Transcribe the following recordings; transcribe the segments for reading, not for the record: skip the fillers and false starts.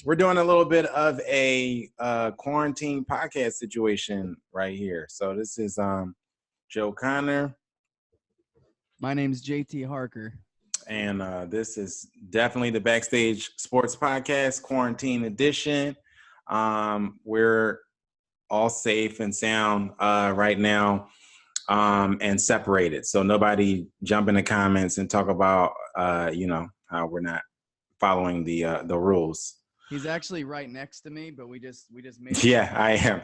we're doing a little bit of a quarantine podcast situation right here. So this is Joe Connor. My name's JT Harker. And this is definitely the Backstage Sports Podcast, Quarantine Edition. We're all safe and sound right now and separated. So nobody jump in the comments and talk about, how we're not following the rules. He's actually right next to me, but we just made. Yeah, I am.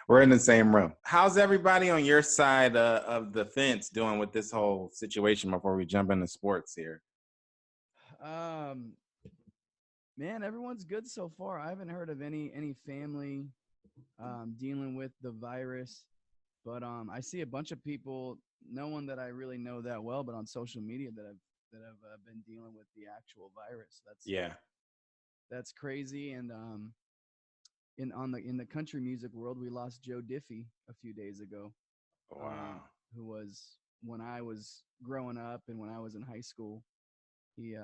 We're in the same room. How's everybody on your side of the fence doing with this whole situation before we jump into sports here? Man, everyone's good so far. I haven't heard of any family dealing with the virus, but I see a bunch of people, no one that I really know that well, but on social media that have been dealing with the actual virus. That's crazy. And in the country music world, we lost Joe Diffie a few days ago. Wow. Who was, when I was growing up and when I was in high school, he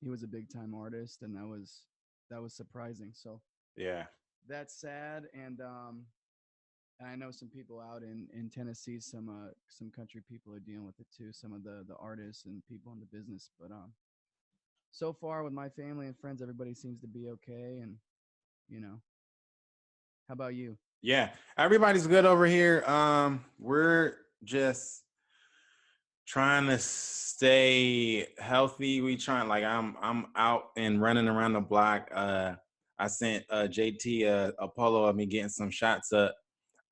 was a big time artist, and that was surprising. So yeah, that's sad. And I know some people out in Tennessee, some country people are dealing with it too. Some of the artists and people in the business, but so far with my family and friends, everybody seems to be okay. And how about you? Yeah, everybody's good over here. We're just trying to stay healthy. I'm out and running around the block. I sent JT a photo of me getting some shots up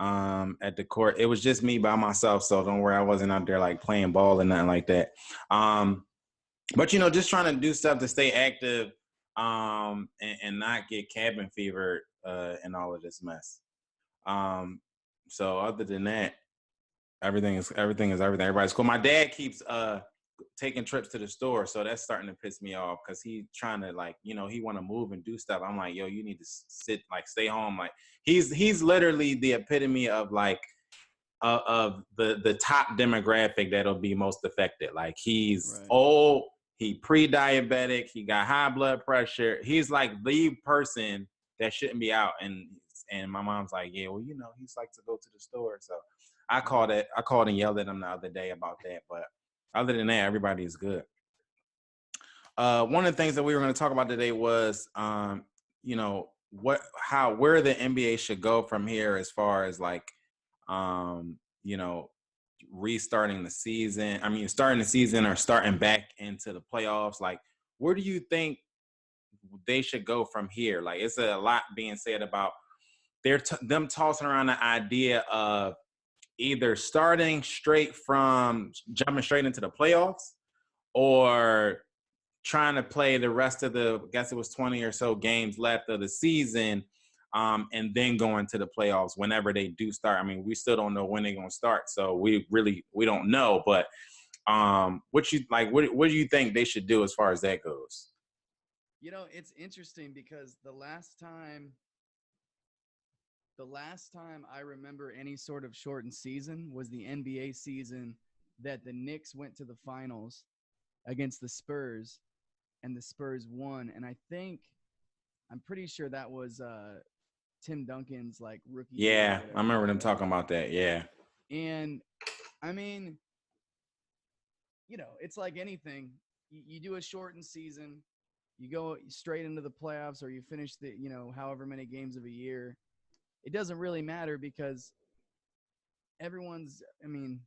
at the court. It was just me by myself, so don't worry, I wasn't out there like playing ball or nothing like that. But just trying to do stuff to stay active and not get cabin fever and all of this mess. So other than that, everything is everything. Everybody's cool. My dad keeps taking trips to the store, so that's starting to piss me off because he's trying to he want to move and do stuff. I'm like, yo, you need to stay home. Like he's literally the epitome of of the top demographic that'll be most affected. Like he's old, he pre-diabetic, he got high blood pressure. He's like the person that shouldn't be out. And my mom's like, yeah, well, he's like to go to the store. So I called and yelled at him the other day about that. But other than that, everybody is good. One of the things that we were going to talk about today was, where the NBA should go from here as far as restarting the season. I mean, starting the season or starting back into the playoffs. Like, where do you they should go from here? Like, it's a lot being said about them tossing around the idea of either jumping straight into the playoffs or trying to play the rest of I guess it was 20 or so games left of the season, and then going to the playoffs whenever they do start. I mean, we still don't know when they're going to start, so we don't know. But what do you think they should do as far as that goes? It's interesting because the last time I remember any sort of shortened season was the NBA season that the Knicks went to the finals against the Spurs, and the Spurs won. And I'm pretty sure that was Tim Duncan's rookie. Yeah, I remember them talking about that. Yeah. And I mean, it's like anything. You do a shortened season, you go straight into the playoffs, or you finish the however many games of a year. It doesn't really matter because everybody's in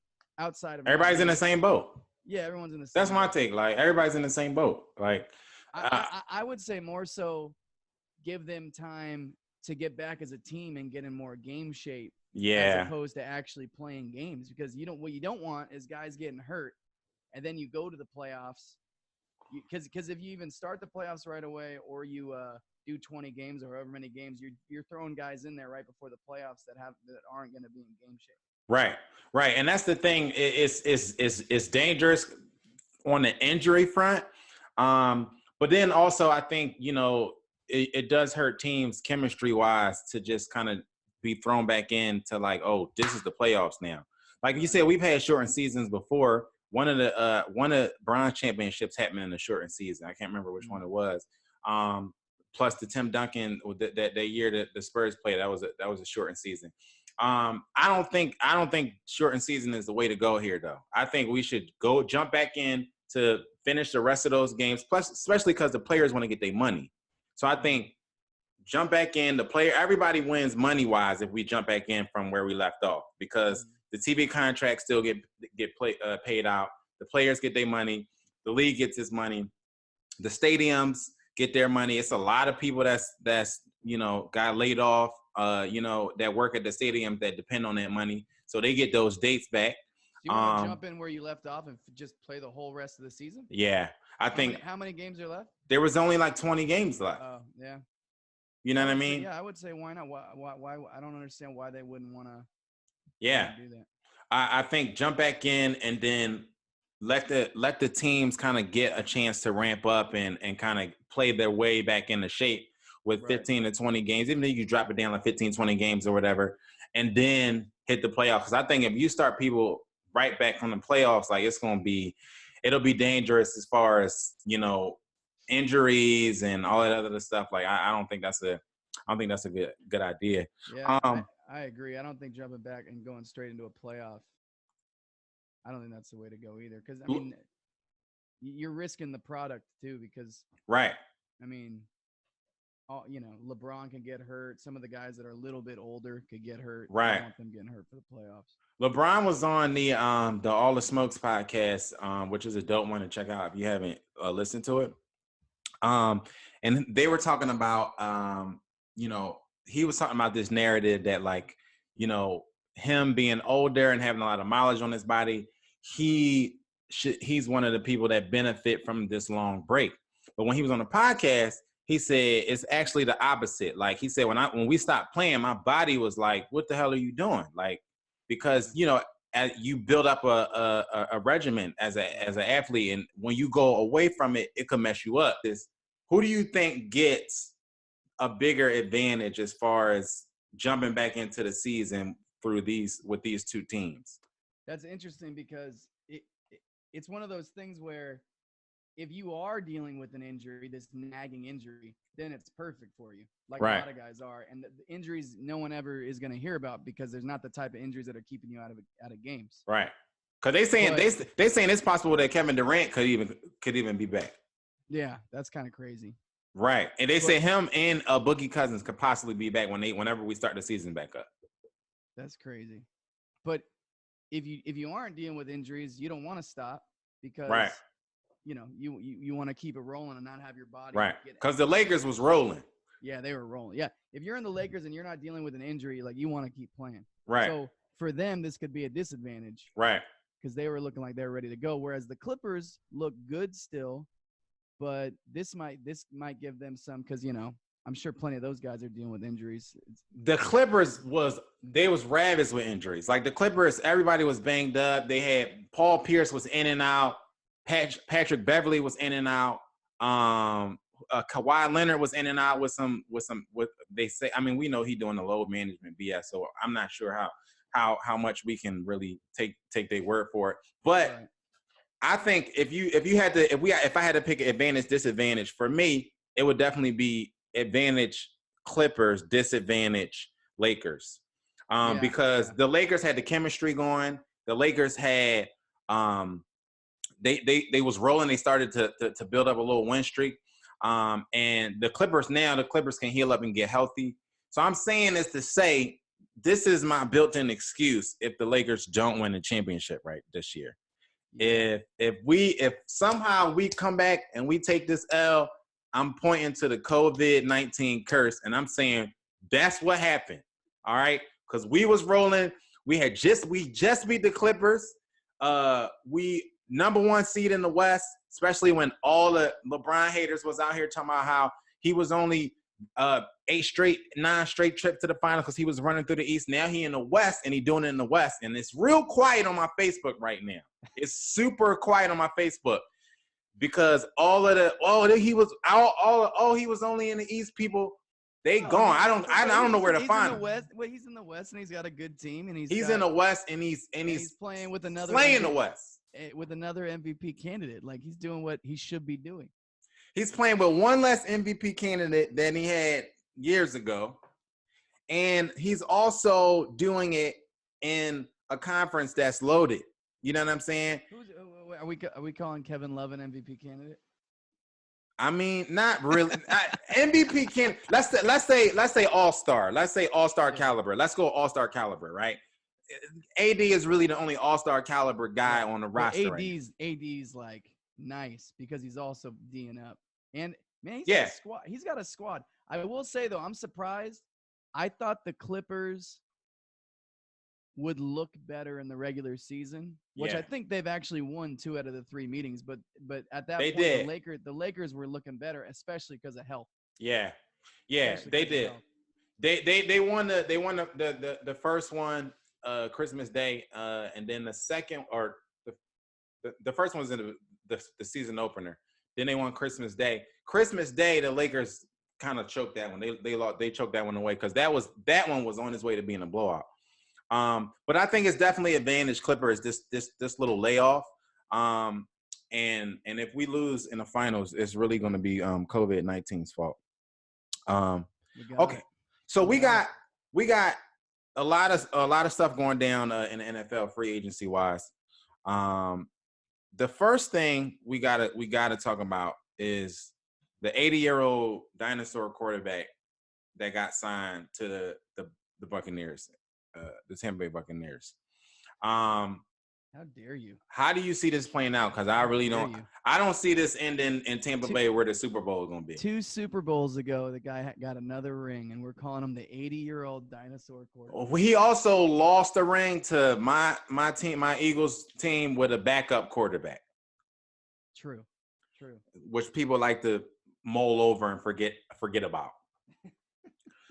the same boat. Yeah, everyone's in the same That's my take. Like, everybody's in the same boat. Like, I would say more so give them time to get back as a team and get in more game shape. Yeah. As opposed to actually playing games, because what you don't want is guys getting hurt and then you go to the playoffs. Because if you even start the playoffs right away, or you do 20 games or however many games, you're throwing guys in there right before the playoffs that aren't going to be in game shape. Right, and that's the thing. It's dangerous on the injury front, but then also I think it does hurt teams chemistry wise to just kind of be thrown back into this is the playoffs now. Like you said, we've had shortened seasons before. One of the bronze championships happened in a shortened season. I can't remember which one it was. plus the Tim Duncan that year that the Spurs played. That was a shortened season. I don't think shortened season is the way to go here, though. I think we should go jump back in to finish the rest of those games, plus especially because the players want to get their money. So I think jump back in. Everybody wins money wise if we jump back in from where we left off, because the TV contracts still get paid out. The players get their money. The league gets its money. The stadiums get their money. It's a lot of people that's got laid off. That work at the stadium that depend on that money, so they get those dates back. Do you want to jump in where you left off and just play the whole rest of the season? Yeah, I think. How many games are left? There was only like 20 games left. Oh, yeah. You know what I mean? Yeah, I would say why not? Why? I don't understand why they wouldn't want to. Yeah. Do that. I think jump back in and then let the teams kind of get a chance to ramp up and kind of play their way back into shape with 15 to 20 games, even if you drop it down like 15, 20 games or whatever, and then hit the playoffs. Because I think if you start people right back from the playoffs, like it'll be dangerous as far as, injuries and all that other stuff. Like I don't think that's a good idea. Yeah, I agree. I don't think jumping back and going straight into a playoff, I don't think that's the way to go either. Because I mean, you're risking the product too. Because right. I mean, LeBron can get hurt. Some of the guys that are a little bit older could get hurt. Right. I don't want them getting hurt for the playoffs. LeBron was on the All the Smokes podcast, which is a dope one to check out if you haven't listened to it. And they were talking about, he was talking about this narrative that, like, him being older and having a lot of mileage on his body, he's one of the people that benefit from this long break. But when he was on the podcast, he said it's actually the opposite. Like he said, when we stopped playing, my body was like, "What the hell are you doing?" Like, because as you build up a regimen as an athlete, and when you go away from it, it can mess you up. Who do you think gets a bigger advantage as far as jumping back into the season with these two teams? That's interesting because it's one of those things where if you are dealing with an injury, this nagging injury, then it's perfect for you, like right. A lot of guys are. And the injuries no one ever is going to hear about because there's not the type of injuries that are keeping you out of games. Right. Because they saying it's possible that Kevin Durant could even be back. Yeah, that's kind of crazy. Right, and they say him and Boogie Cousins could possibly be back whenever we start the season back up. That's crazy. But if you aren't dealing with injuries, you don't want to stop because right. You want to keep it rolling and not have your body right. Because the Lakers was rolling. Yeah, they were rolling. Yeah, if you're in the Lakers and you're not dealing with an injury, like you want to keep playing. Right. So for them, this could be a disadvantage. Right. Because they were looking like they were ready to go, whereas the Clippers look good still. But this might give them some because I'm sure plenty of those guys are dealing with injuries. The Clippers was ravaged with injuries. Like the Clippers, everybody was banged up. They had Paul Pierce was in and out. Patrick Beverly was in and out. Kawhi Leonard was in and out with they say. I mean, we know he doing the load management BS, so I'm not sure how much we can really take their word for it. But right. I think if I had to pick an advantage, disadvantage, for me, it would definitely be advantage Clippers, disadvantage Lakers. Because the Lakers had the chemistry going. The Lakers had they was rolling. They started to build up a little win streak. And the Clippers can heal up and get healthy. So I'm saying this to say this is my built-in excuse if the Lakers don't win the championship right this year. If somehow we come back and we take this L, I'm pointing to the COVID-19 curse, and I'm saying that's what happened. All right, because we was rolling. We just beat the Clippers. We #1 seed in the West, especially when all the LeBron haters was out here talking about how he was only 9 straight trip to the final because he was running through the East. Now he in the West and he doing it in the West, and it's real quiet on my Facebook right now. It's super quiet on my Facebook because he was only in the East. People, they gone. I don't know where to find him. He's in the West and he's got a good team and he's in the West and he's playing with another playing the West with another MVP candidate. Like he's doing what he should be doing. He's playing with one less MVP candidate than he had years ago. And he's also doing it in a conference that's loaded. You know what I'm saying? Are we calling Kevin Love an MVP candidate? I mean, not really. MVP can let's say all-star. Let's say all-star caliber. Let's go all-star caliber, right? AD is really the only all-star caliber guy on the roster right now. AD's like nice because he's also D'ing up. And man, he's got Yeah. a squad. He's got a squad. I will say though, I'm surprised. I thought the Clippers would look better in the regular season, which I think they've actually won 2 out of the 3 meetings. But at that point, the Lakers were looking better, especially because of health. Yeah, they did. They won the first one Christmas Day, and then the second or the first one was in the season opener. Then they won Christmas Day. Christmas Day, the Lakers kind of choked that one. They choked that one away because that one was on its way to being a blowout. But I think it's definitely advantage Clippers this little layoff. And if we lose in the finals, it's really going to be COVID-19's fault. Okay, so we got a lot of stuff going down in the NFL free agency wise. The first thing we gotta talk about is the 80-year-old dinosaur quarterback that got signed to the Buccaneers, the Tampa Bay Buccaneers. How dare you? How do you see this playing out? Because I really don't. I don't see this ending in Tampa Bay where the Super Bowl is going to be. 2 Super Bowls ago, the guy got another ring, and we're calling him the 80-year-old dinosaur quarterback. He also lost a ring to my team, my Eagles team, with a backup quarterback. True. Which people like to mull over and forget about.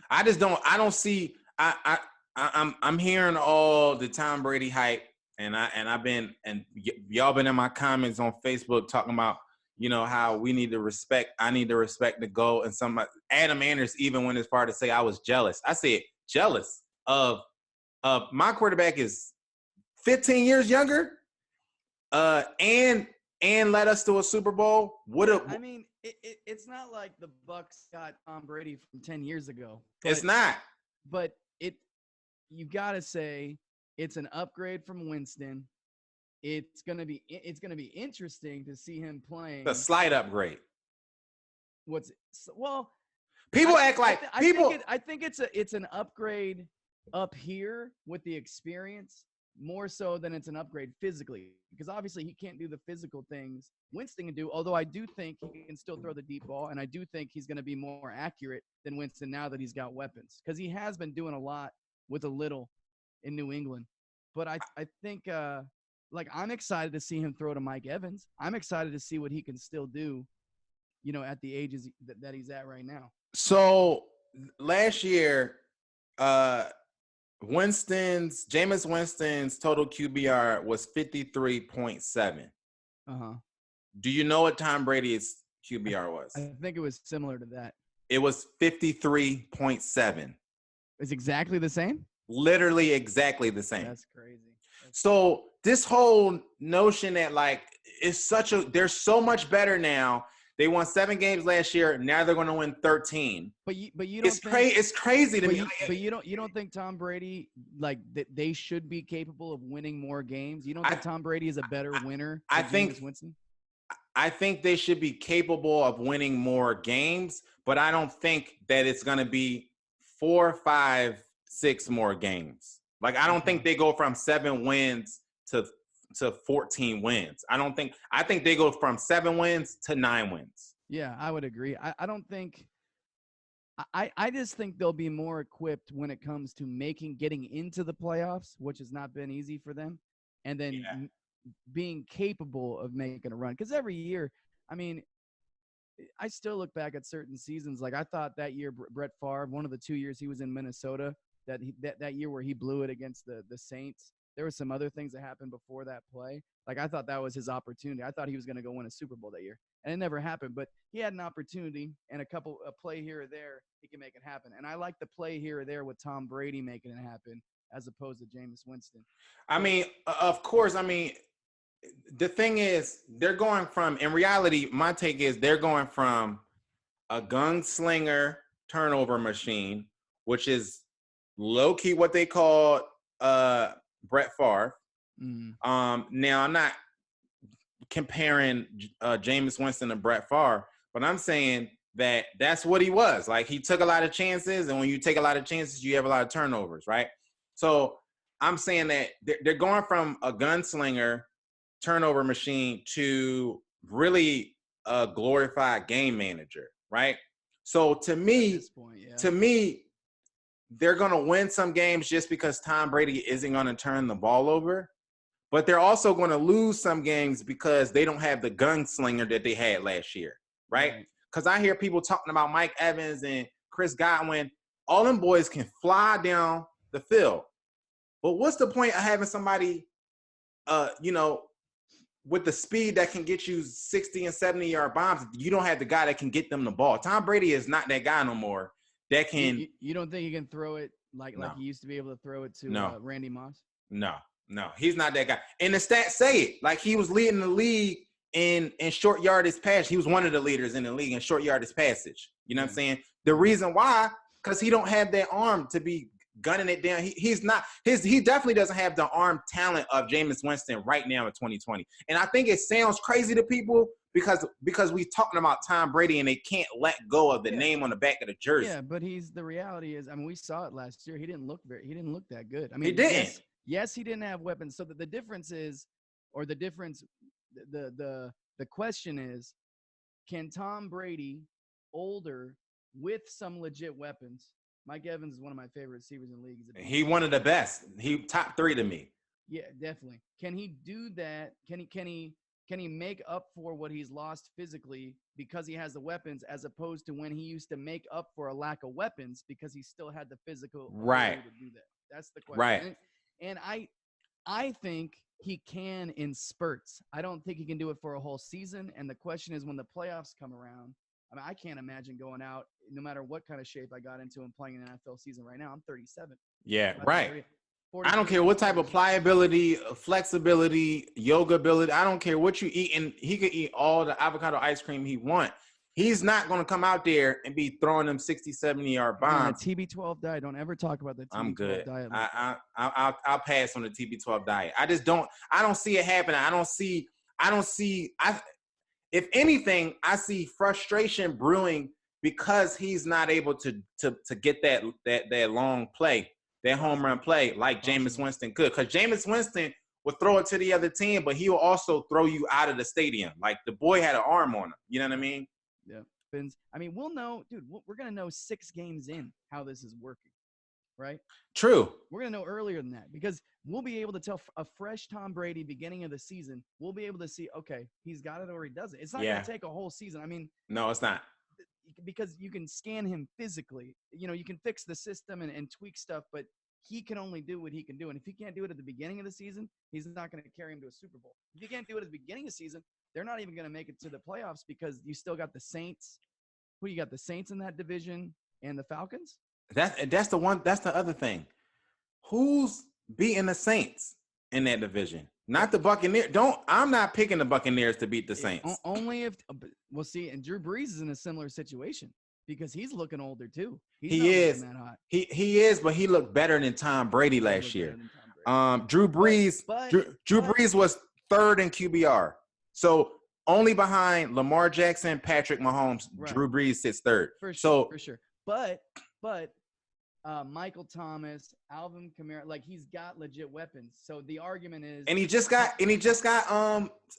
I just don't. I don't see. I'm hearing all the Tom Brady hype. I've been, and y'all been in my comments on Facebook talking about, how we need to respect. I need to respect the GOAT, and Adam Anders even went as far to say I was jealous. I said jealous of my quarterback is 15 years younger, and led us to a Super Bowl. I mean, it's not like the Bucs got Tom Brady from 10 years ago. It's not. But you gotta say. It's an upgrade from Winston. It's gonna be interesting to see him playing. A slight upgrade. People act like people. I think it's an upgrade up here with the experience more so than it's an upgrade physically, because obviously he can't do the physical things Winston can do. Although I do think he can still throw the deep ball, and I do think he's going to be more accurate than Winston now that he's got weapons, because he has been doing a lot with a little in New England. But I think I'm excited to see him throw to Mike Evans. I'm excited to see what he can still do, at the ages that he's at right now. So last year, Jameis Winston's total QBR was 53.7. Do you know what Tom Brady's QBR was? I think it was similar to that. It was 53.7. It's exactly the same? Literally exactly the same. That's crazy. So this whole notion that they're so much better now. They won 7 games last year. Now they're going to win 13. But you don't it's crazy to me. But you don't think Tom Brady that they should be capable of winning more games? You don't think Tom Brady is a better winner? I think Winston? I think they should be capable of winning more games, but I don't think that it's going to be 4, 5, 6 more games. I don't think they go from 7 wins to 14 wins. I think they go from 7 wins to 9 wins. Yeah, I would agree. I don't think I just think they'll be more equipped when it comes to getting into the playoffs, which has not been easy for them, and then being capable of making a run. Because every year, I mean, I still look back at certain seasons. I thought that year Brett Favre, one of the 2 years he was in Minnesota, that year where he blew it against the Saints. There were some other things that happened before that play. I thought that was his opportunity. I thought he was going to go win a Super Bowl that year, and it never happened. But he had an opportunity, and a play here or there, he can make it happen. And I like the play here or there with Tom Brady making it happen as opposed to Jameis Winston. I mean, of course. I mean, the thing is, they're going from, in reality, my take is they're going from a gunslinger turnover machine, which is low key what they call Brett Favre. Mm. Now I'm not comparing Jameis Winston to Brett Favre, but I'm saying that that's what he was. Like, he took a lot of chances, and when you take a lot of chances, you have a lot of turnovers, right? So I'm saying that they're going from a gunslinger turnover machine to really a glorified game manager, right? So to me, At this point, yeah. to me, they're going to win some games just because Tom Brady isn't going to turn the ball over. But they're also going to lose some games because they don't have the gunslinger that they had last year, right? Because I hear people talking about Mike Evans and Chris Godwin. All them boys can fly down the field. But what's the point of having somebody, with the speed that can get you 60 and 70-yard bombs? You don't have the guy that can get them the ball. Tom Brady is not that guy no more. That can. You don't think he can throw it like he used to be able to throw it to Randy Moss? No, he's not that guy. And the stats say it. Like, he was leading the league in short yardage pass. He was one of the leaders in the league in short yardage passage. You know what I'm saying? The reason why, because he don't have that arm to be gunning it down. He's not he definitely doesn't have the arm talent of Jameis Winston right now in 2020. And I think it sounds crazy to people because we talking about Tom Brady and they can't let go of the name on the back of the jersey. Yeah, but the reality is, I mean, we saw it last year. He didn't look that good. I mean, he didn't. Yes, he didn't have weapons. So the difference is, or the difference, the question is, can Tom Brady, older, with some legit weapons? Mike Evans is one of my favorite receivers in the league. He one of the best. He top 3 to me. Yeah, definitely. Can he do that? Can he make up for what he's lost physically because he has the weapons, as opposed to when he used to make up for a lack of weapons because he still had the physical ability to do that? That's the question. Right. And I think he can in spurts. I don't think he can do it for a whole season. And the question is, when the playoffs come around, I mean, I can't imagine going out, no matter what kind of shape I got into and playing an NFL season right now. I'm 37. Yeah, right. I don't care what type of pliability, flexibility, yoga ability. I don't care what you eat. And he could eat all the avocado ice cream he wants. He's not going to come out there and be throwing them 60, 70-yard bombs. TB12 diet. Don't ever talk about the TB12 I'm good. diet. I'll pass on the TB12 diet. I don't see it happening. If anything, I see frustration brewing because he's not able to get that long play, that home run play like Jameis Winston could. Because Jameis Winston will throw it to the other team, but he will also throw you out of the stadium. Like, the boy had an arm on him. You know what I mean? Yeah. I mean, we'll know, dude, we're going to know 6 games in how this is working, right? True. We're going to know earlier than that because we'll be able to tell a fresh Tom Brady beginning of the season. We'll be able to see, okay, he's got it or he doesn't. It's not going to take a whole season. I mean, no, it's not. Because you can scan him physically. You know, you can fix the system and tweak stuff, but he can only do what he can do. And if he can't do it at the beginning of the season, he's not going to carry him to a Super Bowl. If he can't do it at the beginning of the season, they're not even going to make it to the playoffs because you still got the Saints. Who you got? The Saints in that division and the Falcons? That's the other thing. Who's beating the Saints in that division? Not the Buccaneers. I'm not picking the Buccaneers to beat the Saints. Only if we'll see. And Drew Brees is in a similar situation because he's looking older too. He is. That hot. He is, but he looked better than Tom Brady last year. Drew Brees. Drew Brees was 3rd in QBR, so only behind Lamar Jackson, Patrick Mahomes. Right. Drew Brees sits 3rd. For sure. But Michael Thomas, Alvin Kamara, like, he's got legit weapons. So the argument is, and he just got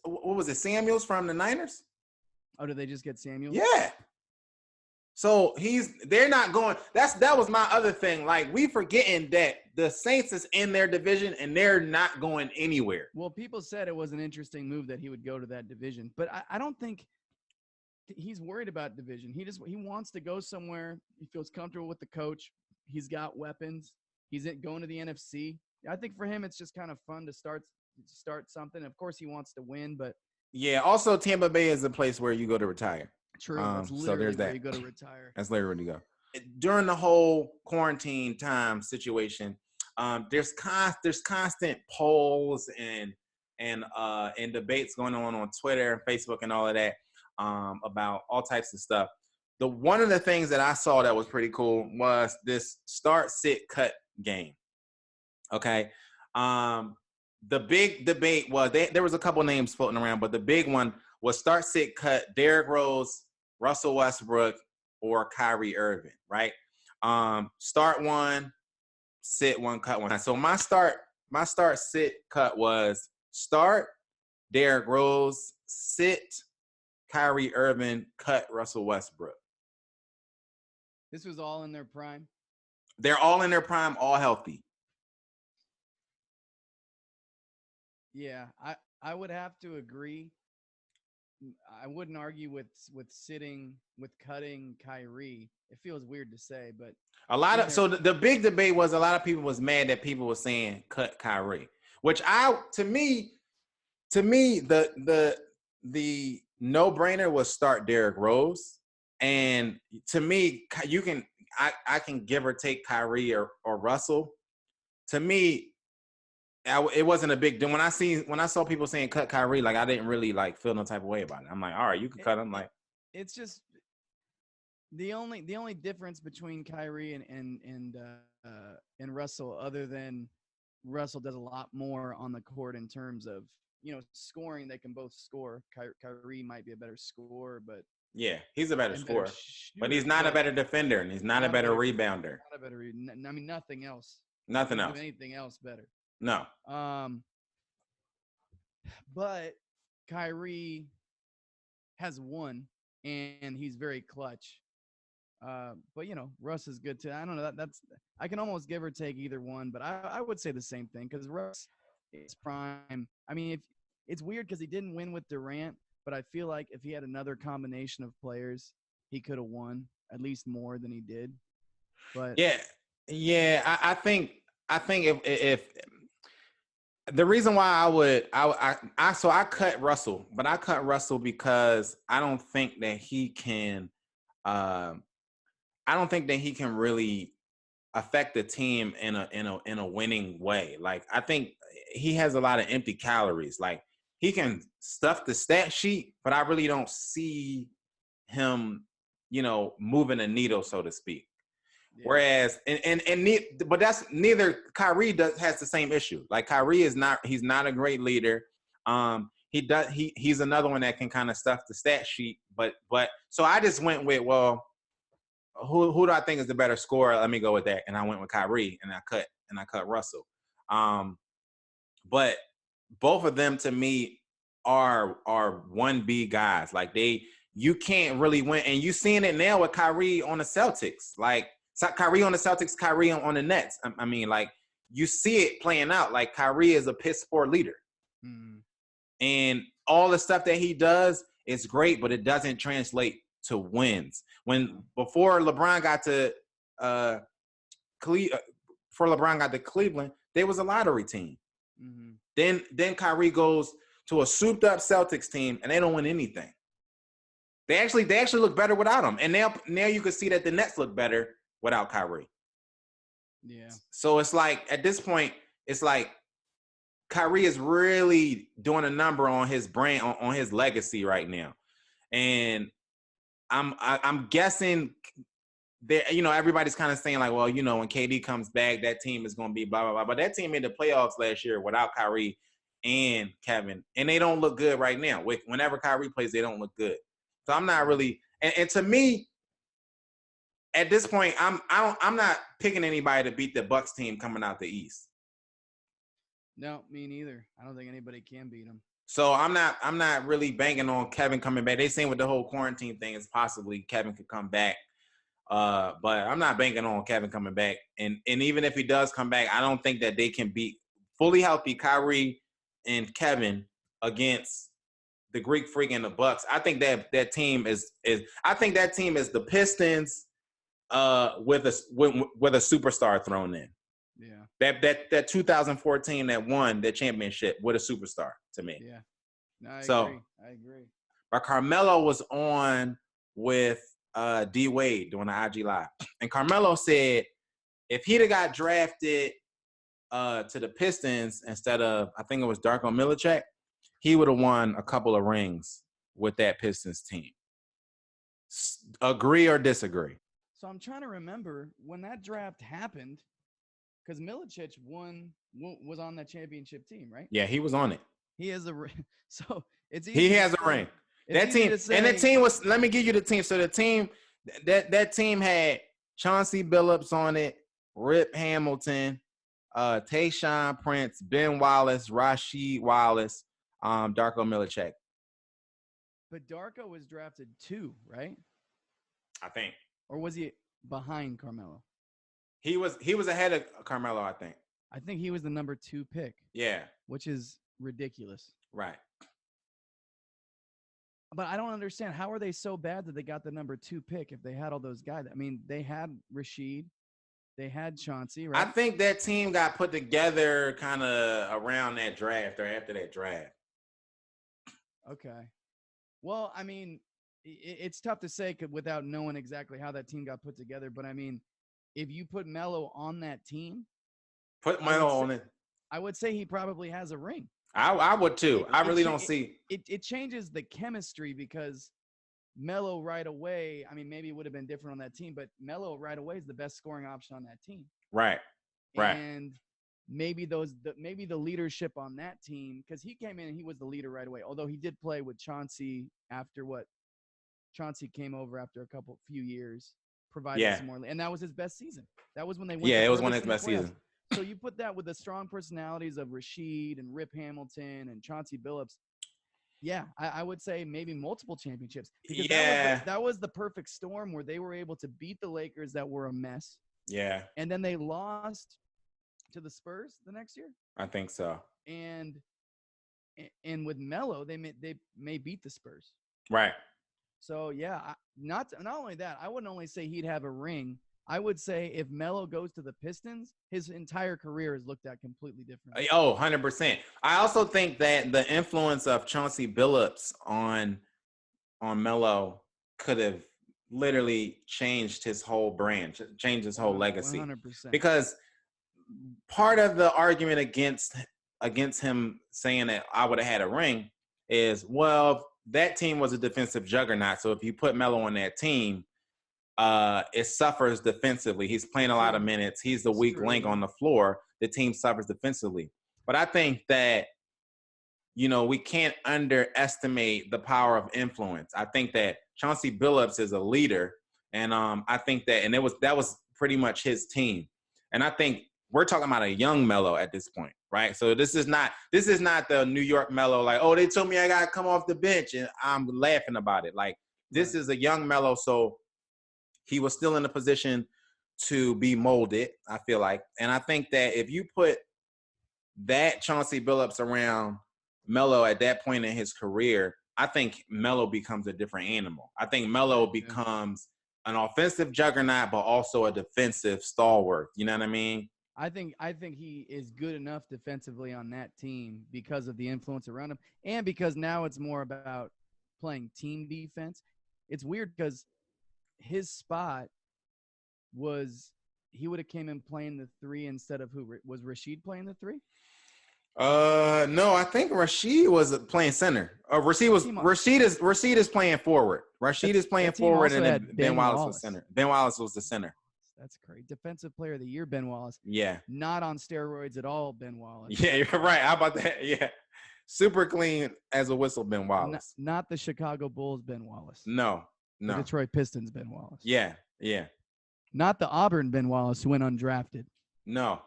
what was it, Samuels from the Niners? Oh, did they just get Samuels? Yeah. So they're not going. That was my other thing. Like, we forgetting that the Saints is in their division and they're not going anywhere. Well, people said it was an interesting move that he would go to that division, but I don't think he's worried about division. He wants to go somewhere. He feels comfortable with the coach. He's got weapons. He's going to the NFC. I think for him, it's just kind of fun to start something. Of course, he wants to win, but yeah. Also, Tampa Bay is a place where you go to retire. True. So there's that. Where you go to retire. That's literally where you go. During the whole quarantine time situation, there's constant polls and and debates going on Twitter, Facebook, and all of that about all types of stuff. One of the things that I saw that was pretty cool was this start, sit, cut game. Okay. The big debate was there was a couple names floating around, but the big one was start, sit, cut Derrick Rose, Russell Westbrook, or Kyrie Irving, right? Start one, sit one, cut one. So my start, sit, cut was start Derrick Rose, sit Kyrie Irving, cut Russell Westbrook. This was all in their prime? They're all in their prime, all healthy. Yeah, I would have to agree. I wouldn't argue with cutting Kyrie. It feels weird to say, but the big debate was a lot of people was mad that people were saying cut Kyrie, which to me the no-brainer was start Derrick Rose. And to me, I can give or take Kyrie or Russell. To me, it wasn't a big deal. When I saw people saying cut Kyrie, like I didn't really like feel no type of way about it. I'm like, all right, you can cut him. Like, it's just the only difference between Kyrie and Russell, other than Russell does a lot more on the court in terms of scoring. They can both score. Kyrie might be a better scorer, but yeah, he's a better scorer, shooter, but he's not a better defender, and he's not a better rebounder. Not a better. I mean, nothing else. Nothing else. Anything else better? No. But Kyrie has won, and he's very clutch. But Russ is good too. I don't know. That's I can almost give or take either one, but I would say the same thing because Russ is prime. I mean, it's weird because he didn't win with Durant, but I feel like if he had another combination of players, he could have won at least more than he did. But yeah. I think if the reason why I cut Russell, but I cut Russell because I don't think that he can. I don't think that he can really affect the team in a winning way. Like I think he has a lot of empty calories. Like he can stuff the stat sheet, but I really don't see him, moving a needle, so to speak. Yeah. Whereas, but that's neither. Kyrie has the same issue. Like Kyrie he's not a great leader. He's another one that can kind of stuff the stat sheet. But so I just went with, well, who do I think is the better scorer? Let me go with that. And I went with Kyrie, and I cut Russell. But both of them to me are 1B guys. Like you can't really win, and you seeing it now with Kyrie on the Celtics. Like Kyrie on the Celtics, Kyrie on the Nets. I mean, like you see it playing out. Like Kyrie is a piss poor leader, and all the stuff that he does is great, but it doesn't translate to wins. Before LeBron got to Cleveland, they was a lottery team. Mm-hmm. Then Kyrie goes to a souped up Celtics team, and they don't win anything. They actually look better without him, and now you can see that the Nets look better without Kyrie. Yeah. So it's like at this point, it's like Kyrie is really doing a number on his brand, on his legacy right now, and I'm guessing that everybody's kind of saying like, well, when KD comes back, that team is going to be blah blah blah. But that team made the playoffs last year without Kyrie and Kevin, and they don't look good right now. Whenever Kyrie plays, they don't look good. So I'm not really, and to me, at this point, I'm not picking anybody to beat the Bucks team coming out the East. No, me neither. I don't think anybody can beat them. So I'm not really banking on Kevin coming back. They saying with the whole quarantine thing is possibly Kevin could come back. But I'm not banking on Kevin coming back. And even if he does come back, I don't think that they can beat fully healthy Kyrie and Kevin against the Greek Freak and the Bucks. I think that team is the Pistons with a superstar thrown in. Yeah. That 2014 that won the championship with a superstar to me. Yeah. No, I agree. But Carmelo was on with D Wade doing the IG Live. And Carmelo said if he'd have got drafted to the Pistons instead of, I think it was Darko Milicic, he would have won a couple of rings with that Pistons team. Agree or disagree? So I'm trying to remember when that draft happened, because Milicic was on that championship team, right? Yeah, he was on it. He has a so it's easy. He has to a say, ring. It's That easy team to say, and the team was. Let me give you the team. So the team that team had Chauncey Billups on it, Rip Hamilton, Tayshaun Prince, Ben Wallace, Rasheed Wallace, Darko Milicic. But Darko was drafted 2, right? I think. Or was he behind Carmelo? He was ahead of Carmelo, I think. I think he was the number 2 pick. Yeah. Which is ridiculous. Right. But I don't understand, how are they so bad that they got the number 2 pick if they had all those guys? I mean, they had Rasheed, they had Chauncey, right? I think that team got put together kind of around that draft or after that draft. Okay. Well, I mean, it's tough to say without knowing exactly how that team got put together. But I mean, if you put Melo on that team, put Melo on it. I would say he probably has a ring. I would too. I really don't see it changes the chemistry, because Melo right away, I mean, maybe it would have been different on that team, but Melo right away is the best scoring option on that team. Right. Right. And maybe the leadership on that team, because he came in and he was the leader right away. Although he did play with Chauncey after Chauncey came over after a few years, provided some more, and that was his best season. That was when they went. Yeah, it was one of his best seasons. So you put that with the strong personalities of Rasheed and Rip Hamilton and Chauncey Billups. Yeah, I would say maybe multiple championships, because that was the perfect storm where they were able to beat the Lakers that were a mess. Yeah. And then they lost to the Spurs the next year. I think so. And with Melo, they may beat the Spurs. Right. So yeah, not only that, I wouldn't only say he'd have a ring. I would say if Melo goes to the Pistons, his entire career is looked at completely different. Oh, 100%. I also think that the influence of Chauncey Billups on Melo could have literally changed his whole brand, changed his whole legacy. 100%. Because part of the argument against him saying that I would have had a ring is, well, that team was a defensive juggernaut. So if you put Melo on that team, it suffers defensively. He's playing a lot of minutes. He's the weak link on the floor. The team suffers defensively. But I think that, we can't underestimate the power of influence. I think that Chauncey Billups is a leader. And I think that, and that was pretty much his team. And I think we're talking about a young Melo at this point, right? So this is not the New York Melo, like, oh, they told me I got to come off the bench and I'm laughing about it. Like, this is a young Melo. So he was still in a position to be molded, I feel like. And I think that if you put that Chauncey Billups around Melo at that point in his career, I think Melo becomes a different animal. I think Melo becomes an offensive juggernaut, but also a defensive stalwart. You know what I mean? I think he is good enough defensively on that team because of the influence around him, and because now it's more about playing team defense. It's weird because his spot was he would have came in playing the 3 instead of who was Rasheed playing the 3? No, I think Rasheed was playing center. Rasheed is playing forward. Rasheed is playing forward, and then Ben Wallace was center. Ben Wallace was the center. That's great. Defensive Player of the Year, Ben Wallace. Yeah. Not on steroids at all, Ben Wallace. Yeah, you're right. How about that? Yeah. Super clean as a whistle, Ben Wallace. Not the Chicago Bulls, Ben Wallace. No. The Detroit Pistons, Ben Wallace. Yeah. Not the Auburn Ben Wallace who went undrafted. No.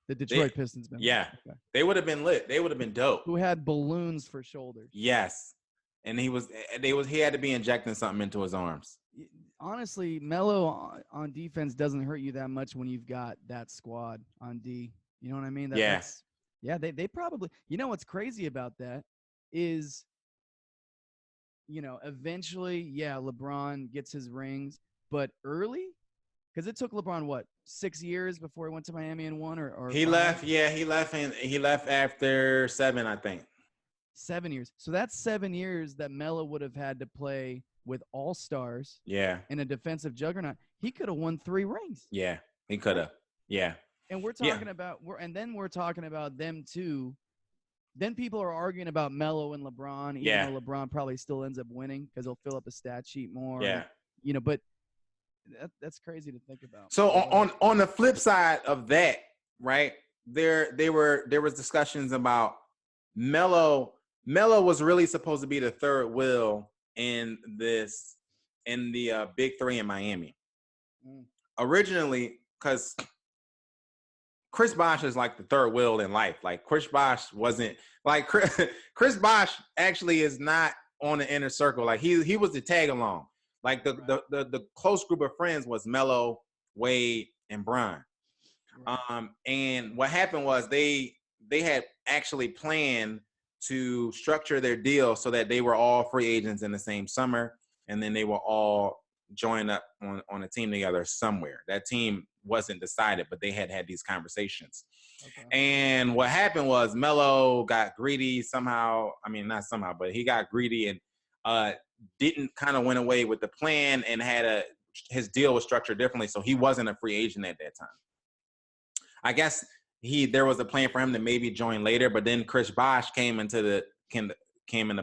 The Detroit Pistons, Ben Wallace. Yeah. Okay. They would have been lit. They would have been dope. Who had balloons for shoulders. Yes. And he had to be injecting something into his arms. Honestly, Melo on defense doesn't hurt you that much when you've got that squad on D. You know what I mean? They probably – what's crazy about that is, eventually, LeBron gets his rings, but early – because it took LeBron, 6 years before he went to Miami and won? Or he left. Yeah, he left after 7, I think. 7 years. So that's 7 years that Melo would have had to play with all-stars. Yeah. And a defensive juggernaut. He could have won 3 rings. Yeah, he could have. Yeah. And we're talking about we're talking about them too then people are arguing about Melo and LeBron, even Yeah, though LeBron probably still ends up winning because he'll fill up a stat sheet more. yeah. And, but that's crazy to think about. So But what else? on the flip side of that, right? There was discussions about Melo. Melo was really supposed to be the third wheel in the Big Three in Miami Mm, originally, because Chris Bosh is like the third wheel in life. Like Chris Bosh wasn't like Chris Bosh actually is not on the inner circle. Like he was the tag along. Like right, the close group of friends was Melo, Wade, and Brian. right. And what happened was they had actually planned to structure their deal so that they were all free agents in the same summer, and then they were all join up on a team together somewhere. That team wasn't decided, but they had these conversations. Okay. And what happened was Melo got greedy somehow. I mean, not somehow, but he got greedy and uh, didn't kind of went away with the plan and his deal was structured differently, so he wasn't a free agent at that time. I guess there was a plan for him to maybe join later, but then Chris Bosh came into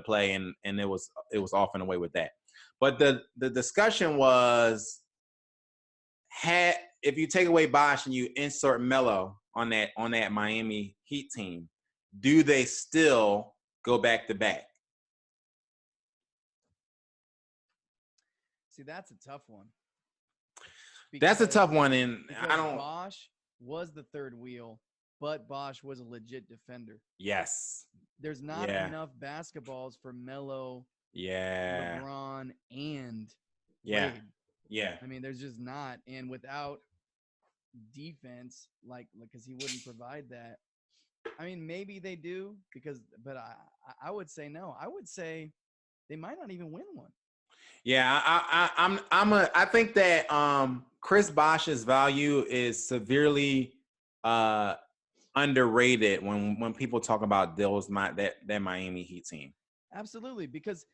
play and it was off and away with that. But the discussion was had if you take away Bosh and you insert Melo on that Miami Heat team, do they still go back to back? See, that's a tough one That's a because tough one, and I don't. Bosch was the third wheel, but Bosch was a legit defender. Yes. There's not Yeah. enough basketballs for Melo, Yeah. LeBron, and Yeah. Wade. Yeah. I mean, there's just not. And without defense, because he wouldn't provide that. I mean, maybe they do but I would say no. I would say they might not even win one. Yeah, I think that Chris Bosh's value is severely underrated when people talk about that Miami Heat team. Absolutely, because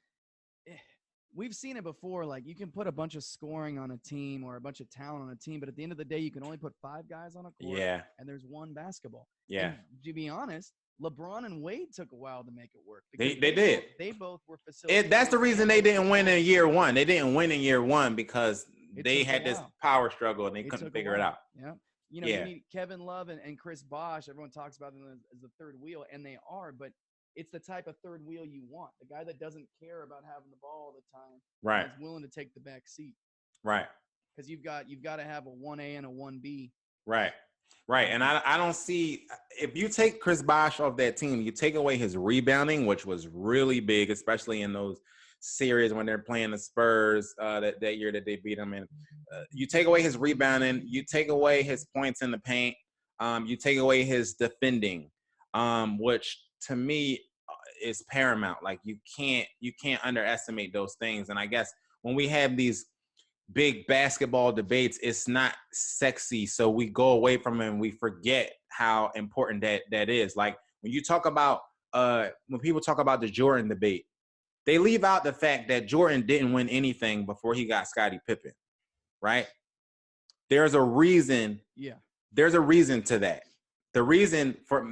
we've seen it before. Like, you can put a bunch of scoring on a team or a bunch of talent on a team, but at the end of the day, you can only put 5 guys on a court, Yeah, and there's one basketball. yeah. And to be honest, LeBron and Wade took a while to make it work They because did. They both were facilitators. That's the reason and they both didn't win in scorers. year one. They didn't win in year one because It they took a had this while. power struggle and they It couldn't took a figure it while. out. Yeah. You Yeah, need Kevin Love and Chris Bosh. Everyone talks about them as the third wheel, and they are, but it's the type of third wheel you want. The guy that doesn't care about having the ball all the time right, and is willing to take the back seat. right. Because you've got to have a 1A and a 1B. Right. Right. And I don't see if you take Chris Bosh off that team, you take away his rebounding, which was really big, especially in those series when they're playing the Spurs that year that they beat them. And you take away his rebounding, you take away his points in the paint, you take away his defending, which to me is paramount. Like you can't underestimate those things. And I guess when we have these big basketball debates, it's not sexy, so we go away from it and we forget how important that is. Like when you talk about when people talk about the Jordan debate, they leave out the fact that Jordan didn't win anything before he got Scottie Pippen, right? There's a reason. Yeah. There's a reason to that. The reason for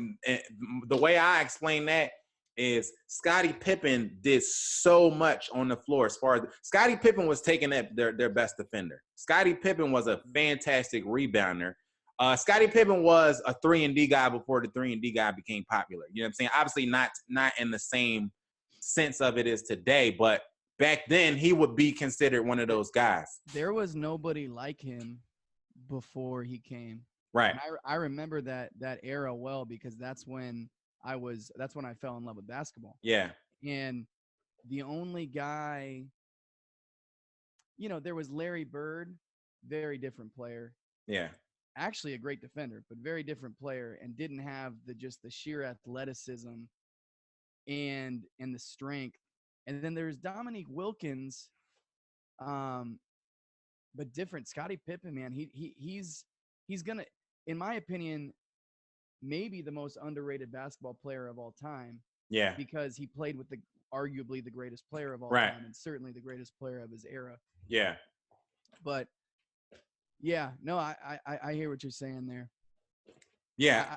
the way I explain that is Scottie Pippen did so much on the floor. As far as Scottie Pippen was taking their best defender. Scottie Pippen was a fantastic rebounder. Scottie Pippen was a 3-and-D guy before the 3-and-D guy became popular. You know what I'm saying? Obviously not in the same sense of it is today, but back then he would be considered one of those guys. There was nobody like him before he came. Right. And I remember that era well because that's when I fell in love with basketball. Yeah. And the only guy, there was Larry Bird, very different player. Yeah. Actually a great defender, but very different player, and didn't have the sheer athleticism and the strength. And then there's Dominique Wilkins, but different. Scottie Pippen, man, he's gonna, in my opinion, maybe the most underrated basketball player of all time. Yeah. Because he played with arguably the greatest player of all right. time, and certainly the greatest player of his era. Yeah. But yeah, no, I hear what you're saying there. Yeah.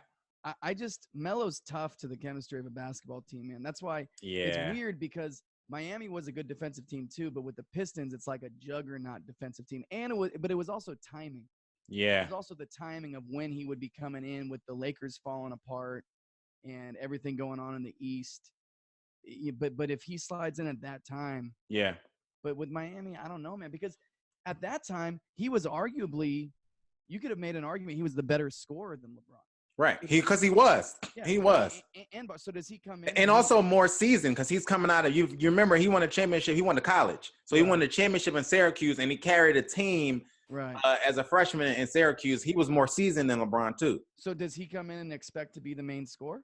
I just Melo's tough to the chemistry of a basketball team, man. That's why it's Yeah. weird because Miami was a good defensive team too, but with the Pistons, it's like a juggernaut defensive team, and it was also timing. It Yeah. was also the timing of when he would be coming in with the Lakers falling apart and everything going on in the East. But if he slides in at that time, Yeah. but with Miami, I don't know, man, because at that time he was arguably you could have made an argument he was the better scorer than LeBron. Right. But Because he was. yeah, He but was. so does he come in And and he's also more seasoned because he's coming out of you remember he won a championship, he won to college. So he won right, the championship in Syracuse and he carried a team right. as a freshman in Syracuse. He was more seasoned than LeBron too. So does he come in and expect to be the main scorer?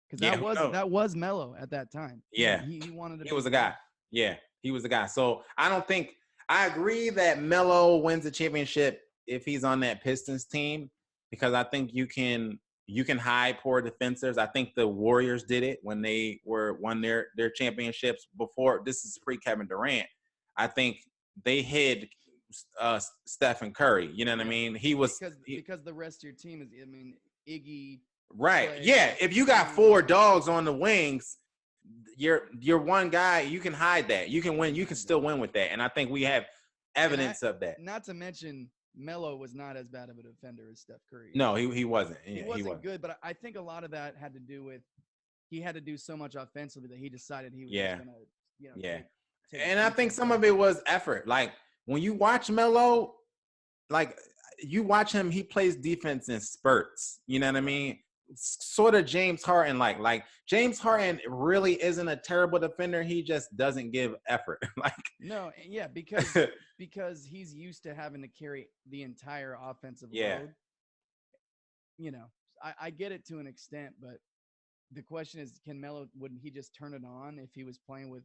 Because Yeah, who knows? that was Melo at that time. Yeah. He wanted to He be was the a guy. guy. Yeah, he was the guy. So I agree that Melo wins the championship if he's on that Pistons team because I think you can hide poor defenders. I think the Warriors did it when they won their championships before. This is pre Kevin Durant. I think they hid Stephen Curry. You know what I mean? Because the rest of your team is Iggy. Right. Clay, Yeah. If you got four dogs on the wings, you're one guy, you can hide that. You can win. You can still win with that. And I think we have evidence of that. Not to mention Melo was not as bad of a defender as Steph Curry. No, he wasn't. Yeah, he wasn't good, but I think a lot of that had to do with he had to do so much offensively that he decided he was just gonna, and I think some of it was effort. Like when you watch Melo, like you watch him, he plays defense in spurts. You know what I mean? Sort of James Harden like James Harden really isn't a terrible defender. He just doesn't give effort. Because he's used to having to carry the entire offensive yeah. load. I get it to an extent, but the question is, wouldn't he just turn it on if he was playing with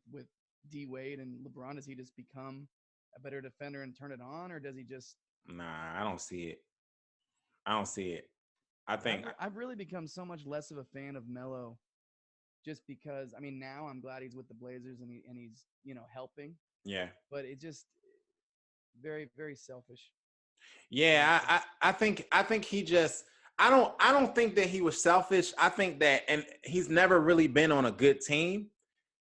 D Wade and LeBron? Does he just become a better defender and turn it on, or does he just? Nah, I don't see it. I think I've really become so much less of a fan of Melo, just because now I'm glad he's with the Blazers and he's helping. Yeah. But it just very, very selfish. Yeah, I think he just I don't think that he was selfish. I think that and he's never really been on a good team.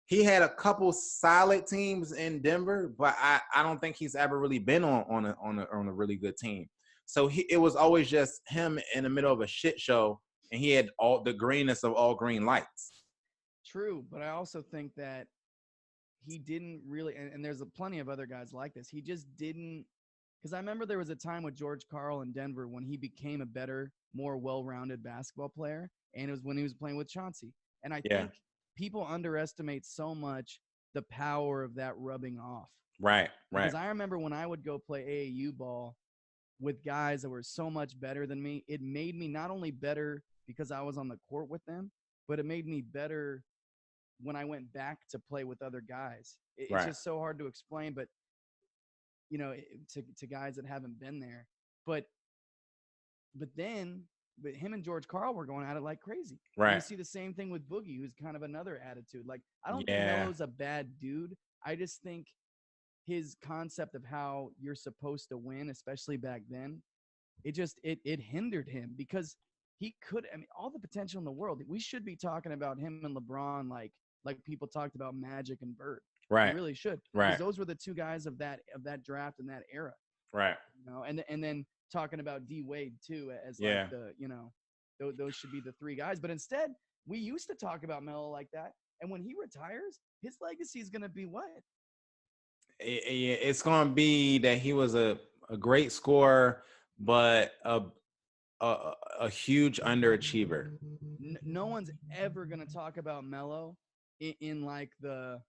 He had a couple solid teams in Denver, but I don't think he's ever really been on a really good team. So it was always just him in the middle of a shit show, and he had all the greenness of all green lights. True, but I also think that he didn't really, and there's plenty of other guys like this. He just didn't, because I remember there was a time with George Karl in Denver when he became a better, more well-rounded basketball player, and it was when he was playing with Chauncey. And I think people underestimate so much the power of that rubbing off. Right. Because I remember when I would go play AAU ball with guys that were so much better than me, it made me not only better because I was on the court with them, but it made me better when I went back to play with other guys. It's just so hard to explain, but to guys that haven't been there. But him and George Karl were going at it like crazy. Right. You see the same thing with Boogie, who's kind of another attitude. Like, I don't think Melo's a bad dude. I just think his concept of how you're supposed to win, especially back then, it hindered him because he could. All the potential in the world. We should be talking about him and LeBron like people talked about Magic and Bird. Right. We really should. Right. Because those were the two guys of that draft and that era. Right. And then talking about D Wade too as those should be the three guys. But instead, we used to talk about Melo like that. And when he retires, his legacy is going to be what? It's going to be that he was a great scorer, but a huge underachiever. No one's ever going to talk about Melo in like the.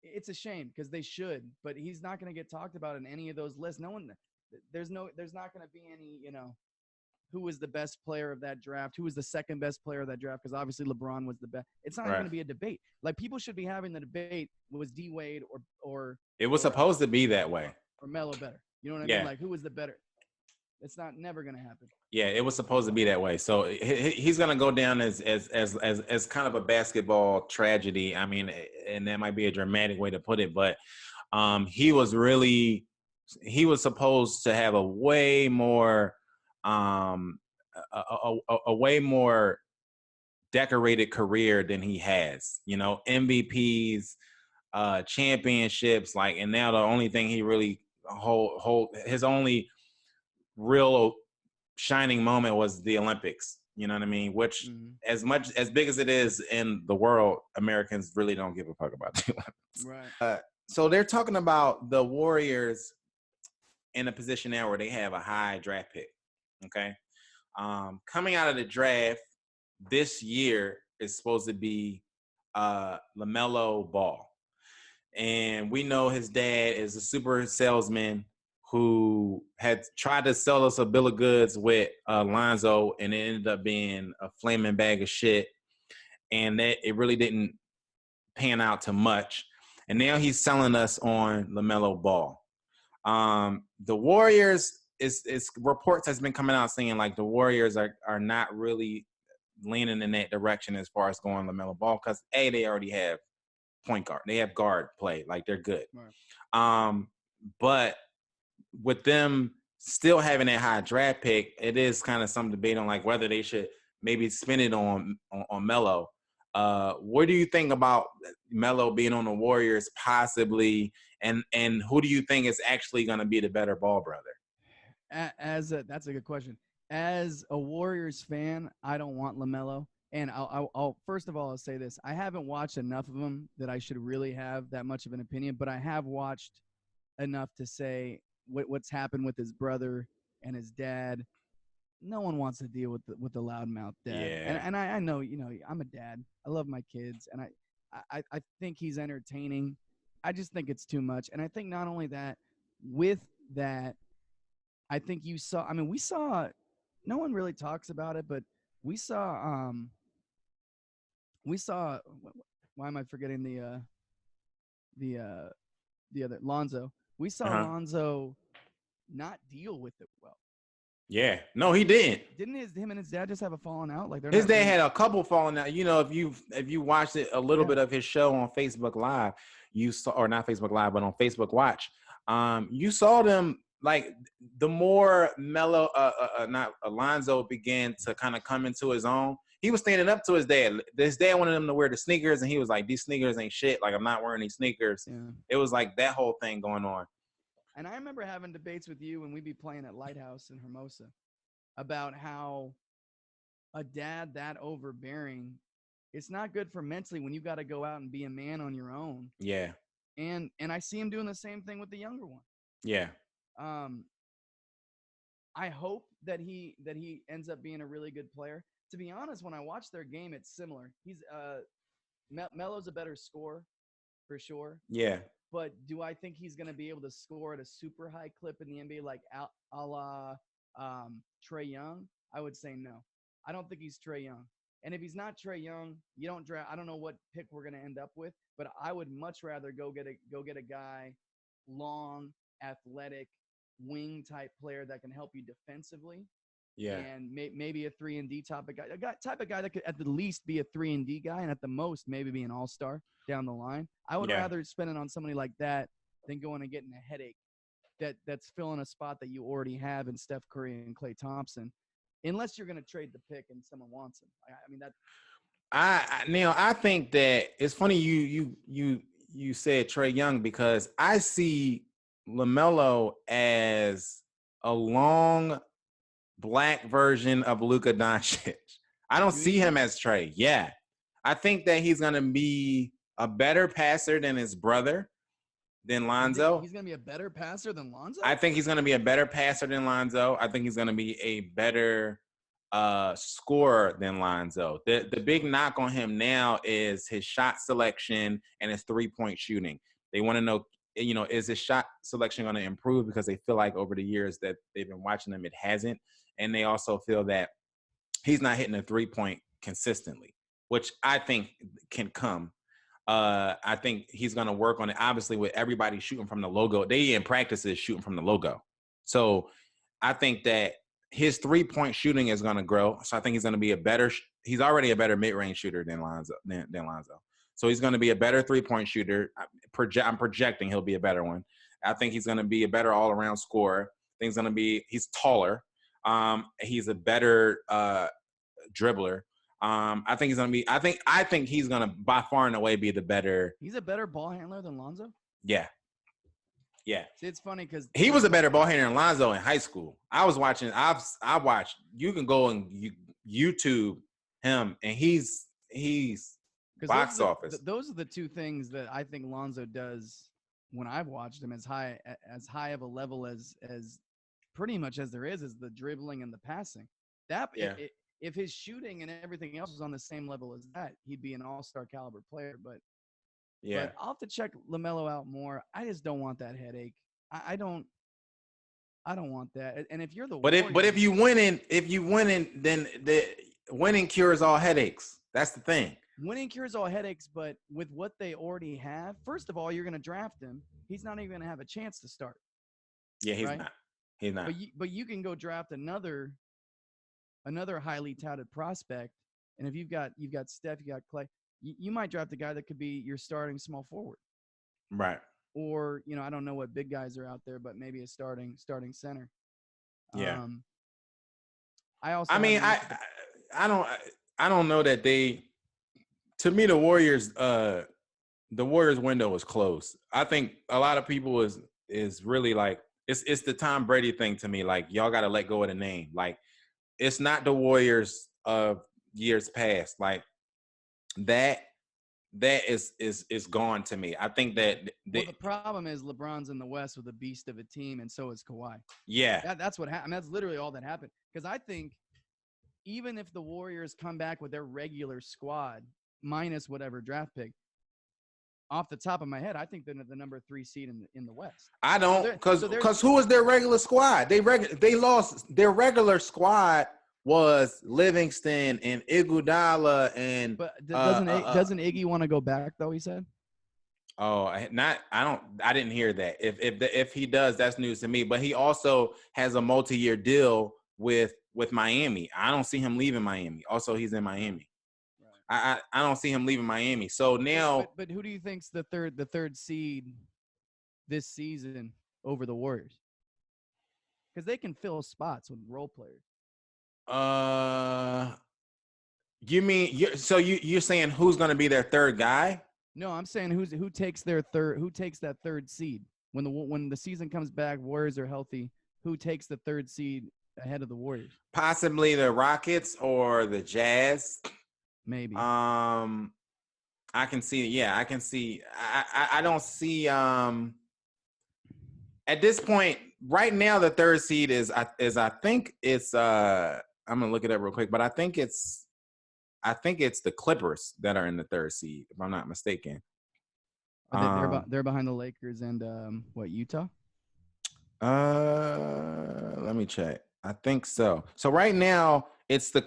It's a shame because they should, but he's not going to get talked about in any of those lists. There's not going to be any, who was the best player of that draft, who was the second best player of that draft, because obviously LeBron was the best. It's not going to be a debate. Like, people should be having the debate, was D Wade or it was supposed to be that way. Or Melo better. You know what I mean? Like, who was the better? It's never going to happen. Yeah, it was supposed to be that way. So he's going to go down as kind of a basketball tragedy. And that might be a dramatic way to put it, but he was supposed to have a way more a way more decorated career than he has. You know, MVPs, championships, like, and now the only thing he really hold his only real shining moment was the Olympics. You know what I mean? Which, as much as big as it is in the world, Americans really don't give a fuck about the Olympics. Right. So they're talking about the Warriors in a position now where they have a high draft pick. Okay. Coming out of the draft this year is supposed to be LaMelo Ball. And we know his dad is a super salesman who had tried to sell us a bill of goods with Lonzo, and it ended up being a flaming bag of shit. And that it really didn't pan out to much. And now he's selling us on LaMelo Ball. The Warriors is reports has been coming out saying like the Warriors are not really leaning in that direction as far as going LaMelo Ball, because they already have point guard, they have guard play, like they're good. Right. But with them still having that high draft pick, it is kind of some debate on like whether they should maybe spend it on Melo. What do you think about Melo being on the Warriors possibly, and who do you think is actually going to be the better ball brother? That's a good question. As a Warriors fan, I don't want LaMelo. And I'll first of all, I'll say this. I haven't watched enough of him that I should really have that much of an opinion, but I have watched enough to say what's happened with his brother and his dad. No one wants to deal with the loudmouth dad. Yeah. And I know, I'm a dad. I love my kids, and I think he's entertaining. I just think it's too much. And I think not only that, with that, I think we saw, no one really talks about it, but we saw, why am I forgetting the other Lonzo? We saw Lonzo not deal with it well. Yeah, no, he didn't. Didn't him and his dad just have a falling out? Like his dad had a couple falling out. You know, if you watched it a little bit of his show on Facebook Live, you saw, or not Facebook Live, but on Facebook Watch, you saw them. Like the more Melo, not Alonzo, began to kind of come into his own, he was standing up to his dad. His dad wanted him to wear the sneakers, and he was like, "These sneakers ain't shit. Like, I'm not wearing these sneakers." Yeah. It was like that whole thing going on. And I remember having debates with you when we'd be playing at Lighthouse in Hermosa about how a dad that overbearing, it's not good for mentally when you got to go out and be a man on your own. Yeah. And I see him doing the same thing with the younger one. Yeah. I hope that he ends up being a really good player. To be honest, when I watch their game, it's similar. He's Melo's a better scorer for sure. Yeah. But do I think he's going to be able to score at a super high clip in the NBA like a la Trae Young? I would say no. I don't think he's Trae Young. And if he's not Trae Young, you don't draft. I don't know what pick we're going to end up with, but I would much rather go get a guy, long, athletic, wing type player that can help you defensively. Yeah. And maybe a 3-and-D type of guy that could at the least be a 3-and-D guy, and at the most maybe be an all-star down the line. I would rather spend it on somebody like that than going and getting a headache that's filling a spot that you already have in Steph Curry and Klay Thompson, unless you're going to trade the pick and someone wants him. I mean that. Neil, I think that it's funny you said Trae Young, because I see LaMelo as a long black version of Luka Doncic. I don't see him as Trae. Yeah. I think that he's going to be a better passer than his brother, than Lonzo. He's going to be a better passer than Lonzo? I think he's going to be a better passer than Lonzo. I think he's going to be a better scorer than Lonzo. The big knock on him now is his shot selection and his three-point shooting. They want to know, is his shot selection going to improve, because they feel like over the years that they've been watching him, it hasn't. And they also feel that he's not hitting a three-point consistently, which I think can come. I think he's going to work on it. Obviously, with everybody shooting from the logo, they in practices shooting from the logo. So I think that his three-point shooting is going to grow. So I think he's going to be he's already a better mid-range shooter than Lonzo. So he's going to be a better three-point shooter. I'm projecting he'll be a better one. I think he's going to be a better all-around scorer. I think he's taller. He's a better dribbler. I think he's gonna be. I think he's gonna by far and away be the better. He's a better ball handler than Lonzo. Yeah, yeah. See, it's funny because He was a better ball handler than Lonzo in high school. I was watching. I watched. You can go and YouTube him, and he's box office. Those are the two things that I think Lonzo does when I've watched him as high of a level as pretty much as there is the dribbling and the passing. That if his shooting and everything else was on the same level as that, he'd be an all-star caliber player. But I'll have to check LaMelo out more. I just don't want that headache. I don't want that. And if you're the but if you winning, then the winning cures all headaches. That's the thing. Winning cures all headaches, but with what they already have, first of all, you're going to draft him. He's not even going to have a chance to start. Yeah, he's not. He's not. But you can go draft another highly touted prospect, and if you've got Steph, you got Clay, you might draft a guy that could be your starting small forward. Right. Or, I don't know what big guys are out there, but maybe a starting center. Yeah. I don't know that they. To me, the Warriors window was closed. I think a lot of people is really like it's the Tom Brady thing to me. Like, y'all got to let go of the name. Like, it's not the Warriors of years past. Like, that is gone to me. I think that the problem is LeBron's in the West with a beast of a team, and so is Kawhi. Yeah, that's what happened. That's literally all that happened. Because I think even if the Warriors come back with their regular squad minus whatever draft pick, off the top of my head, I think they're the number 3 seed in the West. I don't, because who was their regular squad? They lost their regular squad. Was Livingston and Iguodala and doesn't Iggy want to go back though? He said. Oh, I didn't hear that. If he does, that's news to me. But he also has a multi-year deal with Miami. I don't see him leaving Miami. Also, he's in Miami. Right. I don't see him leaving Miami. So now, but who do you think's the third seed this season over the Warriors? Because they can fill spots with role players. You mean you're saying who's going to be their third guy? No, I'm saying who takes that third seed when the season comes back, Warriors are healthy. Who takes the third seed ahead of the Warriors? Possibly the Rockets or the Jazz. Maybe. I can see. Yeah, I can see. I don't see. At this point, right now, the third seed is I think it's. I'm gonna look it up real quick, but I think it's the Clippers that are in the third seed, if I'm not mistaken. They're behind the Lakers and Utah? Let me check. I think so. So right now it's the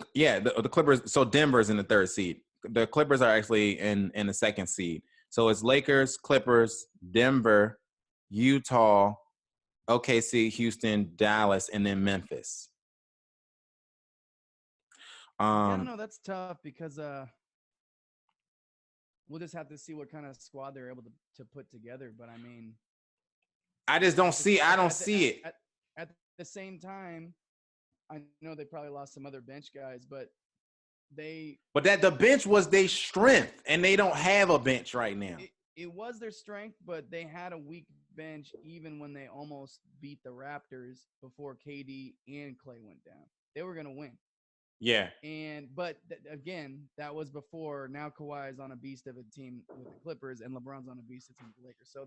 Clippers. So Denver's in the third seed. The Clippers are actually in the second seed. So it's Lakers, Clippers, Denver, Utah, OKC, Houston, Dallas, and then Memphis. I don't know. That's tough because we'll just have to see what kind of squad they're able to put together. But I mean, I just don't see. I don't see it. At the same time, I know they probably lost some other bench guys, but that the bench was their strength, and they don't have a bench right now. It was their strength, but they had a weak bench even when they almost beat the Raptors before KD and Clay went down. They were going to win. Yeah. But again, that was before. Now Kawhi is on a beast of a team with the Clippers, and LeBron's on a beast of a team with the Lakers. So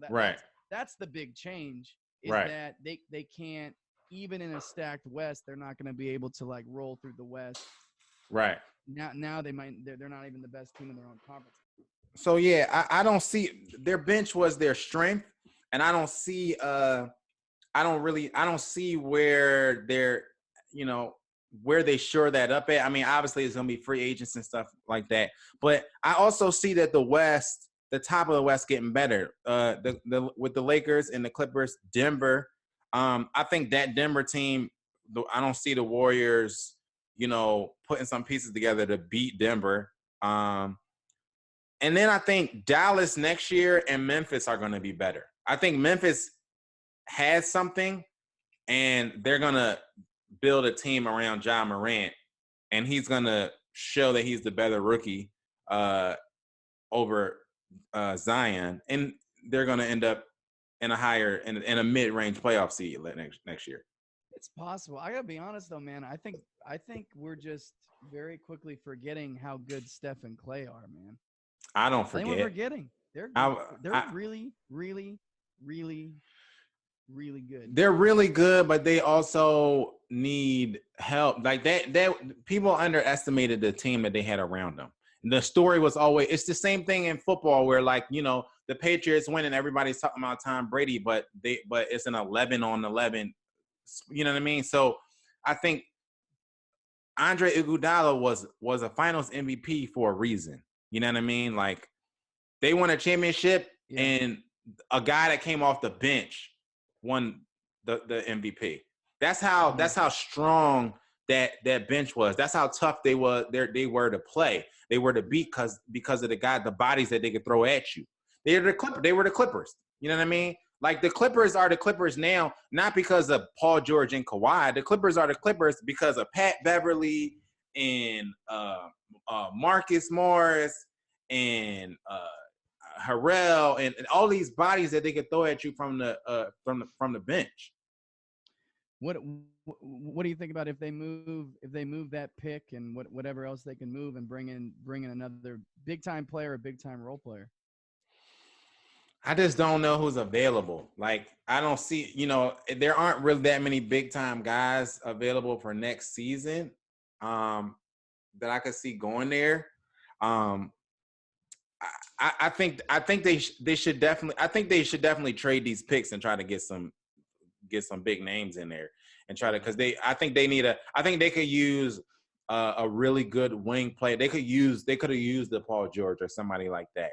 that's the big change. Is that they can't, even in a stacked West, they're not going to be able to like roll through the West. Right. Now they're not even the best team in their own conference. So yeah, I don't see their bench was their strength, and I don't see I don't see where they're where they shore that up at. I mean, obviously it's gonna be free agents and stuff like that, but I also see that the West, the top of the West, getting better. With the Lakers and the Clippers, Denver. I think that Denver team. I don't see the Warriors, putting some pieces together to beat Denver. And then I think Dallas next year and Memphis are going to be better. I think Memphis has something, and they're going to build a team around Ja Morant, and he's gonna show that he's the better rookie over Zion, and they're gonna end up in a mid-range playoff seed next year. It's possible. I gotta be honest though, man. I think we're just very quickly forgetting how good Steph and Clay are, man. I don't I think we're forget. forgetting. They're I, they're I really, really, really, really good. they're really good, but they also need help. Like that people underestimated the team that they had around them. The story was always it's the same thing in football where like, the Patriots win and everybody's talking about Tom Brady, but it's an 11-on-11, you know what I mean? So I think Andre Iguodala was a finals MVP for a reason. You know what I mean? Like they won a championship and a guy that came off the bench won the MVP. That's how strong that bench was. That's how tough they were to play. They were to beat because of the bodies that they could throw at you. They were the Clippers. You know what I mean? Like the Clippers are the Clippers now, not because of Paul George and Kawhi. The Clippers are the Clippers because of Pat Beverly and Marcus Morris and Harrell and all these bodies that they could throw at you from the bench. What do you think about if they move that pick and whatever else they can move and bring in another big time player, a big time role player? I just don't know who's available. Like I don't see, there aren't really that many big time guys available for next season that I could see going there. I think they should definitely trade these picks and try to get some big names in there and try to because I think they could use a really good wing play. They could have used the Paul George or somebody like that.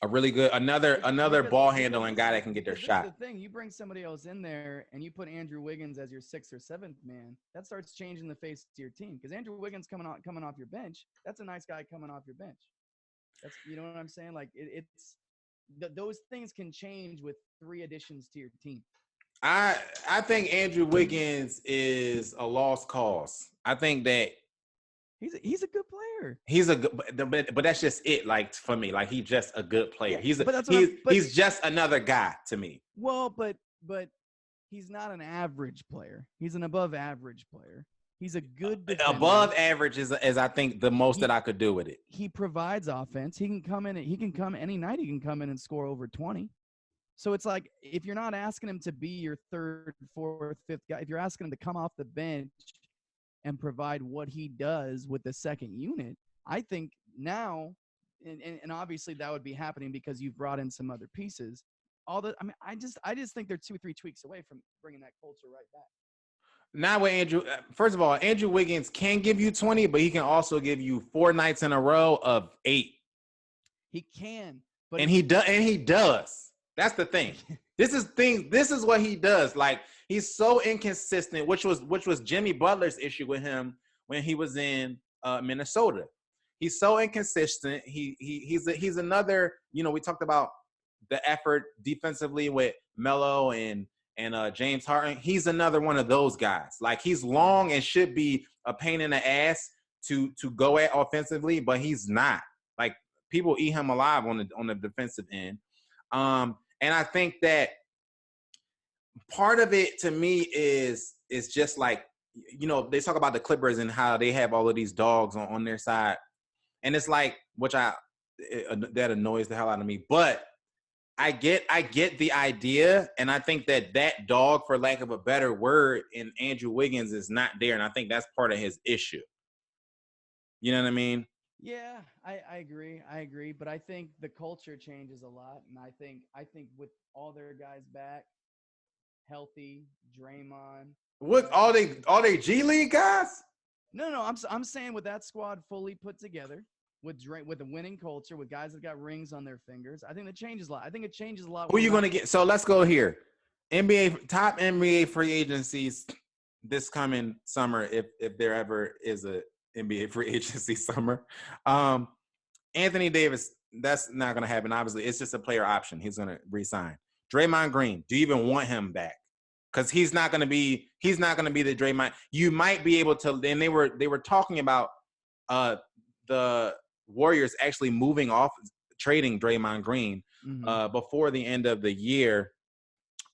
A really good another ball handling guy that can get their shot. This is the thing. You bring somebody else in there and you put Andrew Wiggins as your 6th or 7th man. That starts changing the face of your team because Andrew Wiggins coming off your bench. That's a nice guy coming off your bench. That's you know what I'm saying. Like those things can change with 3 additions to your team. I think Andrew Wiggins is a lost cause. I think that he's a good player. He's a good, but that's just it. Like for me, like he's just a good player. Yeah, he's just another guy to me. Well, but he's not an average player. He's an above average player. He's a good defender. Above average is I think the most that I could do with it. He provides offense. He can come in. He can come any night. He can come in and score over 20. So it's like if you're not asking him to be your 3rd, 4th, 5th guy, if you're asking him to come off the bench and provide what he does with the 2nd unit, I think now, and obviously that would be happening because you've brought in some other pieces. I just think they're 2-3 tweaks away from bringing that culture right back. Not with Andrew. First of all, Andrew Wiggins can give you 20, but he can also give you 4 nights in a row of 8. He can, but he does. That's the thing. This is what he does. Like he's so inconsistent, which was Jimmy Butler's issue with him when he was in Minnesota. He's so inconsistent. He's another. We talked about the effort defensively with Melo and James Harden. He's another one of those guys. Like he's long and should be a pain in the ass to go at offensively, but he's not. Like people eat him alive on the defensive end. And I think that part of it to me is just like, they talk about the Clippers and how they have all of these dogs on their side. And it's like, that annoys the hell out of me. But I get the idea. And I think that dog, for lack of a better word, in Andrew Wiggins is not there. And I think that's part of his issue. You know what I mean? Yeah, I agree. But I think the culture changes a lot. And I think with all their guys back, healthy, Draymond. What, all they G League guys? No. I'm saying with that squad fully put together, with a winning culture, with guys that got rings on their fingers, I think that changes a lot. I think it changes a lot. Who are you going to get? So let's go here. Top NBA free agencies this coming summer, if there ever is a NBA free agency summer. Anthony Davis, that's not going to happen. Obviously, it's just a player option. He's going to re-sign. Draymond Green, do you even want him back? because he's not gonna be the Draymond. You might be able to. And they were talking about the Warriors actually moving off, trading Draymond Green Mm-hmm. before the end of the year,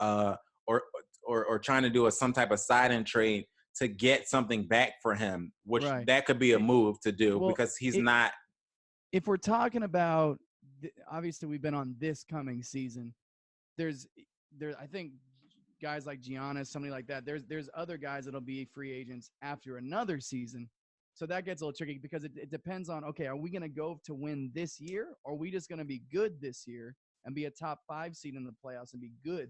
uh, or or trying to do some type of sign-in trade to get something back for him, which Right. that could be a move to do Well, because he's it, not. if we're talking about, obviously we've been on this coming season. There's I think guys like Giannis, somebody like that. There's other guys that'll be free agents after another season. So that gets a little tricky because it depends on, okay, are we going to go to win this year, or are we just going to be good this year and be a top 5 seed in the playoffs and be good,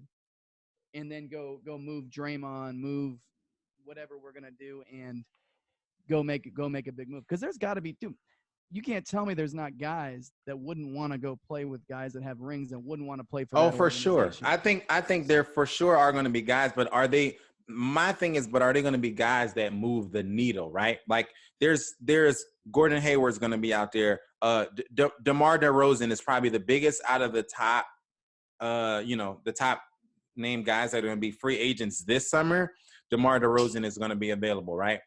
and then go move Draymond, move whatever we're going to do, and go make a big move? Because there's got to be, dude, you can't tell me there's not guys that wouldn't want to go play with guys that have rings and wouldn't want to play for Oh, that for sure. organization. I think there for sure are going to be guys, but are they? My thing is, but are they going to be guys that move the needle, right? Like there's Gordon Hayward's going to be out there. DeMar DeRozan is probably the biggest out of the top, the top name guys that are going to be free agents this summer. DeMar DeRozan is going to be available, right?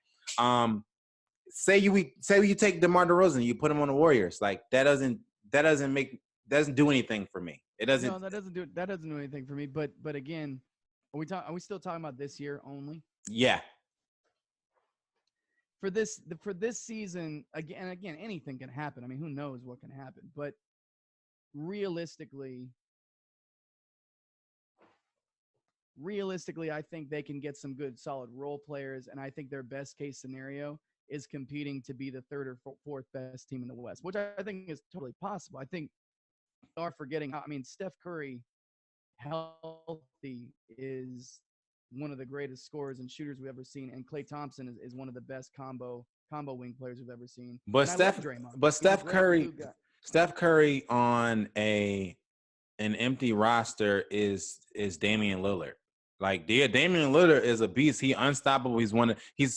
Say you take DeMar DeRozan, you put him on the Warriors, like that doesn't do anything for me. It doesn't. No, that doesn't do anything for me. But again, are we still talking about this year only? Yeah, For this season, again, anything can happen. I mean, who knows what can happen? But realistically, I think they can get some good, solid role players, and I think their best case scenario is competing to be the third or fourth best team in the West, which I think is totally possible. I think are forgetting. I mean, Steph Curry, healthy, is one of the greatest scorers and shooters we've ever seen, and Klay Thompson is one of the best combo wing players we've ever seen. but And I love Draymond. but He's a Steph great Curry, glue guy. Steph Curry on an empty roster is Damian Lillard. Like, Damian Lillard is a beast. He's unstoppable. He's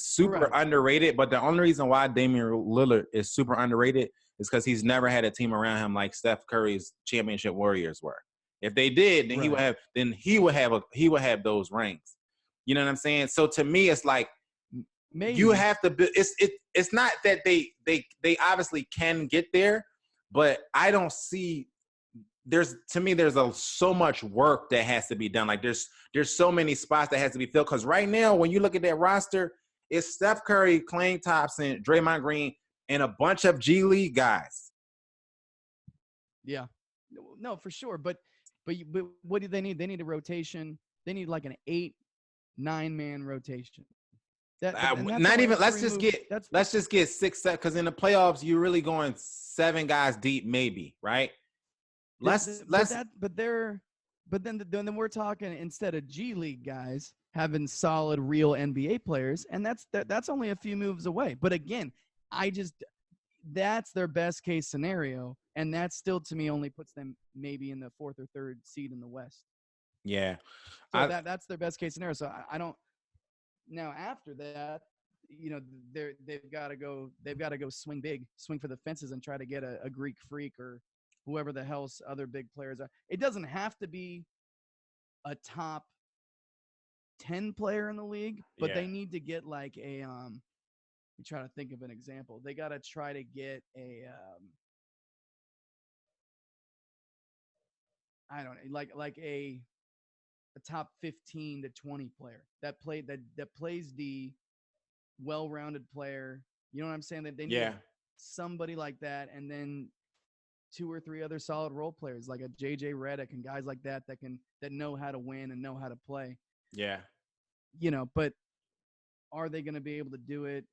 super Right. underrated. But the only reason why Damian Lillard is super underrated is because he's never had a team around him like Steph Curry's championship Warriors were. If they did, then Right. he would have those rings. You know what I'm saying? So to me, it's like you Maybe. have to. It's not that they obviously can get there, but I don't see. There's so much work that has to be done. Like there's so many spots that has to be filled. Because right now, when you look at that roster, it's Steph Curry, Klay Thompson, Draymond Green, and a bunch of G League guys. Yeah. No, for sure. But what do they need? They need a rotation. They need like an 8-9 man rotation. And that's Not only even. a Let's three just move. get. That's Let's just get 6, 7. Because in the playoffs, you're really going 7 guys deep, maybe, right? But then we're talking, instead of G League guys having solid real NBA players, and that's only a few moves away. But again, that's their best case scenario, and that still to me only puts them maybe in the fourth or third seed in the West. Yeah. So that's their best case scenario. So I don't. Now after that, they've got to go swing big, swing for the fences, and try to get a Greek freak or whoever the hell's other big players are. It doesn't have to be a top 10 player in the league, but they need to get like a you try to think of an example. They got to try to get I don't know, like a top 15 to 20 player that plays the well-rounded player. You know what I'm saying? That they need somebody like that, and then 2 or 3 other solid role players like a JJ Redick and guys like that that know how to win and know how to play. Yeah. But are they going to be able to do it?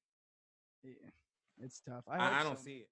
It's tough. I don't see it.